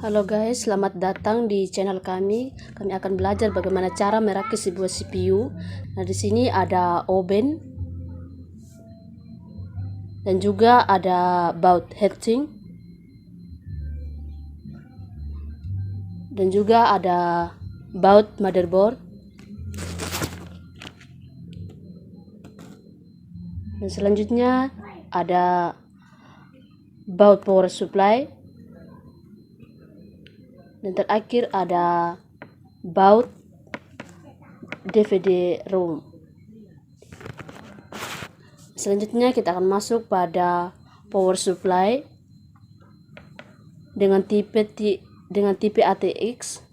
Halo guys, selamat datang di channel kami. Kami akan belajar bagaimana cara merakit sebuah CPU. Nah, di sini ada oven dan juga ada baut heatsink dan juga ada baut motherboard. Dan selanjutnya ada baut power supply. Dan terakhir ada baut DVD ROM. Selanjutnya kita akan masuk pada power supply dengan tipe ATX,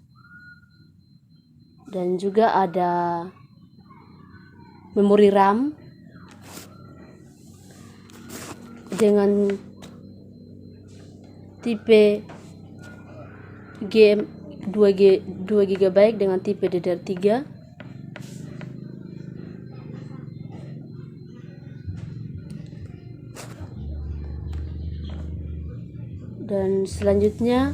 dan juga ada memori RAM dengan tipe GM 2 GB dengan tipe DDR3. Dan selanjutnya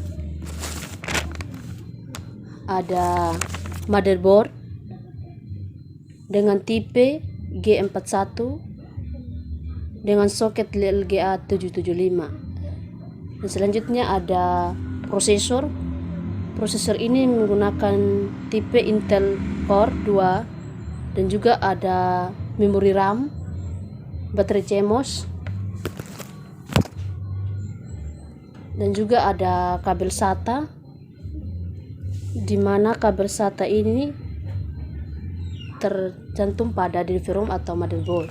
ada motherboard dengan tipe G41 dengan soket LGA 775. Dan selanjutnya ada prosesor. Prosesor ini menggunakan tipe Intel Core 2, dan juga ada memori RAM, baterai CMOS, dan juga ada kabel SATA, di mana kabel SATA ini tercantum pada delivery room atau motherboard.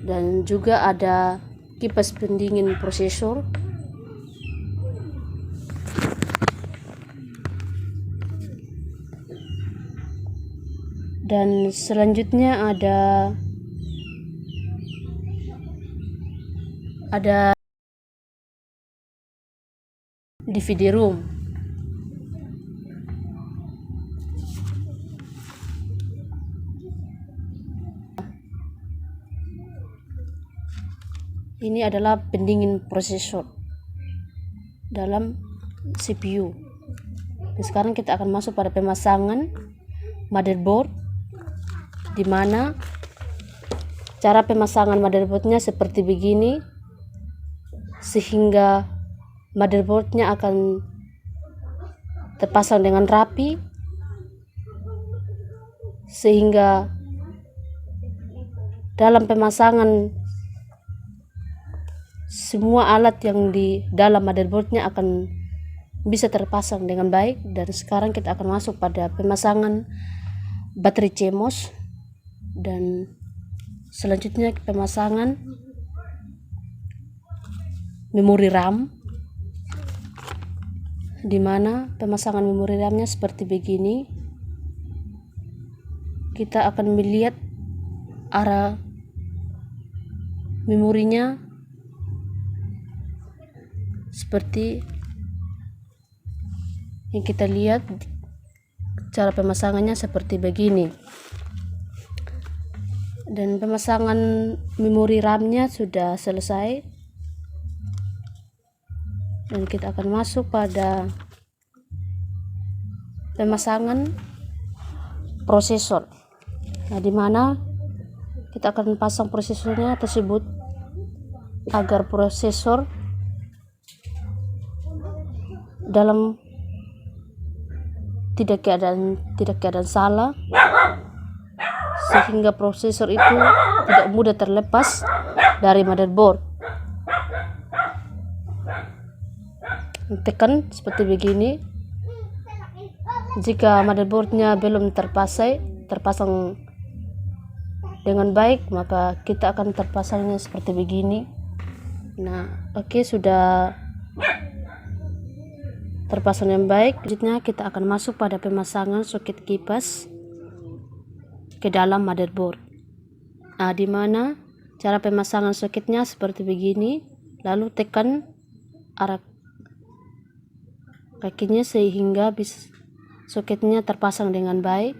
Dan juga ada kipas pendingin prosesor, dan selanjutnya ada DVD room. Ini adalah pendingin prosesor dalam CPU. Dan sekarang kita akan masuk pada pemasangan motherboard, di mana cara pemasangan motherboardnya seperti begini, sehingga motherboardnya akan terpasang dengan rapi, sehingga dalam pemasangan semua alat yang di dalam motherboardnya akan bisa terpasang dengan baik. Dan sekarang kita akan masuk pada pemasangan baterai CMOS, dan selanjutnya pemasangan memori RAM, di mana pemasangan memori RAM-nya seperti begini. Kita akan melihat arah memorinya seperti yang kita lihat. Cara pemasangannya seperti begini. Dan pemasangan memori RAM-nya sudah selesai, dan kita akan masuk pada pemasangan prosesor. Nah, di mana kita akan pasang prosesornya tersebut agar prosesor dalam tidak keadaan salah, sehingga prosesor itu tidak mudah terlepas dari motherboard. Tekan seperti begini. Jika motherboardnya belum terpasang dengan baik, maka kita akan terpasangnya seperti begini. Nah, oke, sudah terpasang yang baik. Selanjutnya kita akan masuk pada pemasangan soket kipas ke dalam motherboard. Nah, di mana cara pemasangan soketnya seperti begini. Lalu tekan arah kakinya sehingga soketnya terpasang dengan baik.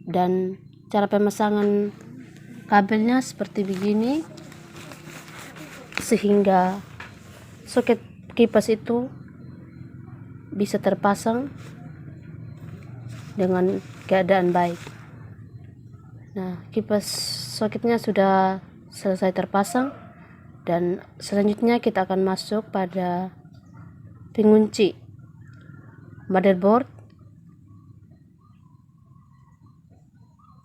Dan cara pemasangan kabelnya seperti begini, sehingga soket kipas itu bisa terpasang dengan keadaan baik. Nah, kipas soketnya sudah selesai terpasang, dan selanjutnya kita akan masuk pada pengunci motherboard,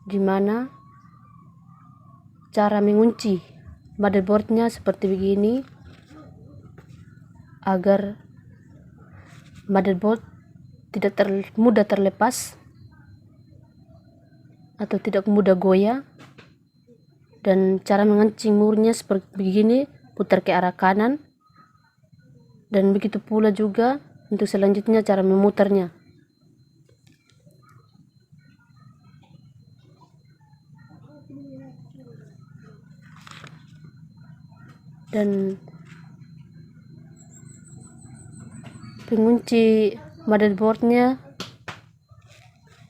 di mana cara mengunci motherboardnya seperti begini agar motherboard tidak mudah terlepas atau tidak mudah goyah. Dan cara mengencing murnya seperti begini, putar ke arah kanan, dan begitu pula juga untuk selanjutnya cara memutarnya. Dan pengunci motherboardnya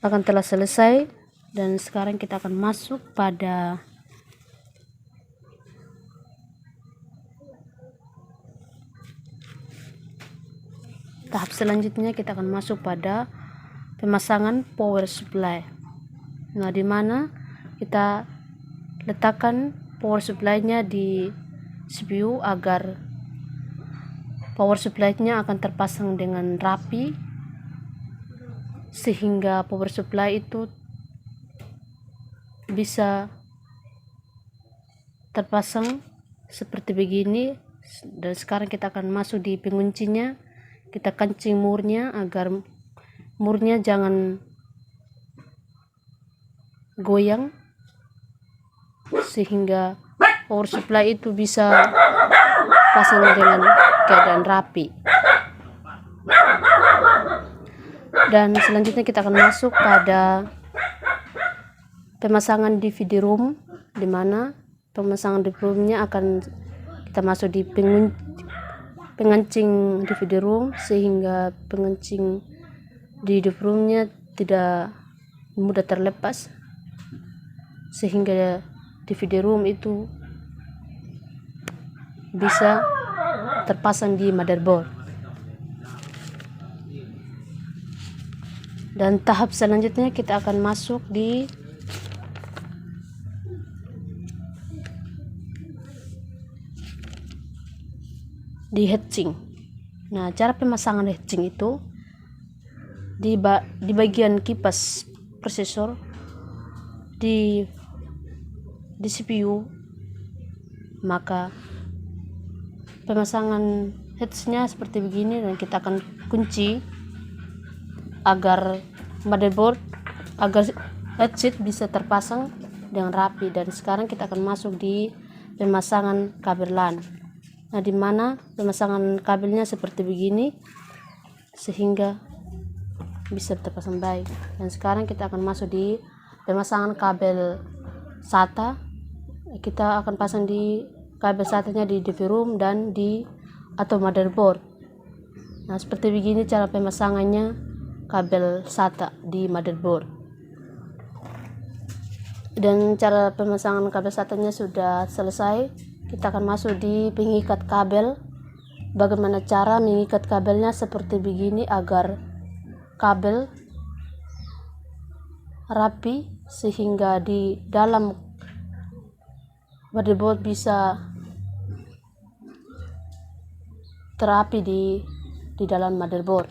akan telah selesai, dan sekarang kita akan masuk pada tahap selanjutnya. Kita akan masuk pada pemasangan power supply. Nah, di mana kita letakkan power supply-nya di CPU agar power supply-nya akan terpasang dengan rapi, sehingga power supply itu bisa terpasang seperti begini. Dan sekarang kita akan masuk di penguncinya. Kita kencing murnya agar murnya jangan goyang, sehingga power supply itu bisa pasang dengan keadaan rapi. Dan selanjutnya kita akan masuk pada pemasangan DVD room, di mana pemasangan DVD roomnya akan kita masuk di pengencing DVD room, sehingga pengencing di DVD roomnya tidak mudah terlepas, sehingga DVD room itu bisa terpasang di motherboard. Dan tahap selanjutnya kita akan masuk di heatsink. Nah, cara pemasangan heatsink itu di bagian kipas prosesor di CPU, maka pemasangan heatsinknya seperti begini, dan kita akan kunci agar headset bisa terpasang dengan rapi. Dan sekarang kita akan masuk di pemasangan kabel LAN. Nah, di mana pemasangan kabelnya seperti begini sehingga bisa terpasang baik. Dan sekarang kita akan masuk di pemasangan kabel SATA. Kita akan pasang di kabel SATA-nya di DV room dan atau motherboard. Nah, seperti begini cara pemasangannya kabel SATA di motherboard. Dan cara pemasangan kabel SATA-nya sudah selesai. Kita akan masuk di pengikat kabel. Bagaimana cara mengikat kabelnya seperti begini agar kabel rapi, sehingga di dalam motherboard bisa terapi di dalam motherboard.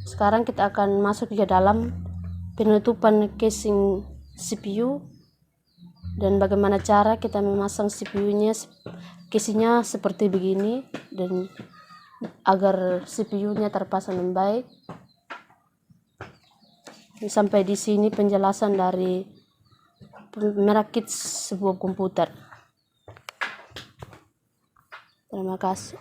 Sekarang kita akan masuk ke dalam penutupan casing CPU, dan bagaimana cara kita memasang CPU-nya. Casingnya seperti begini, dan agar CPU-nya terpasang dengan baik. Sampai di sini penjelasan dari merakit sebuah komputer. Terima kasih.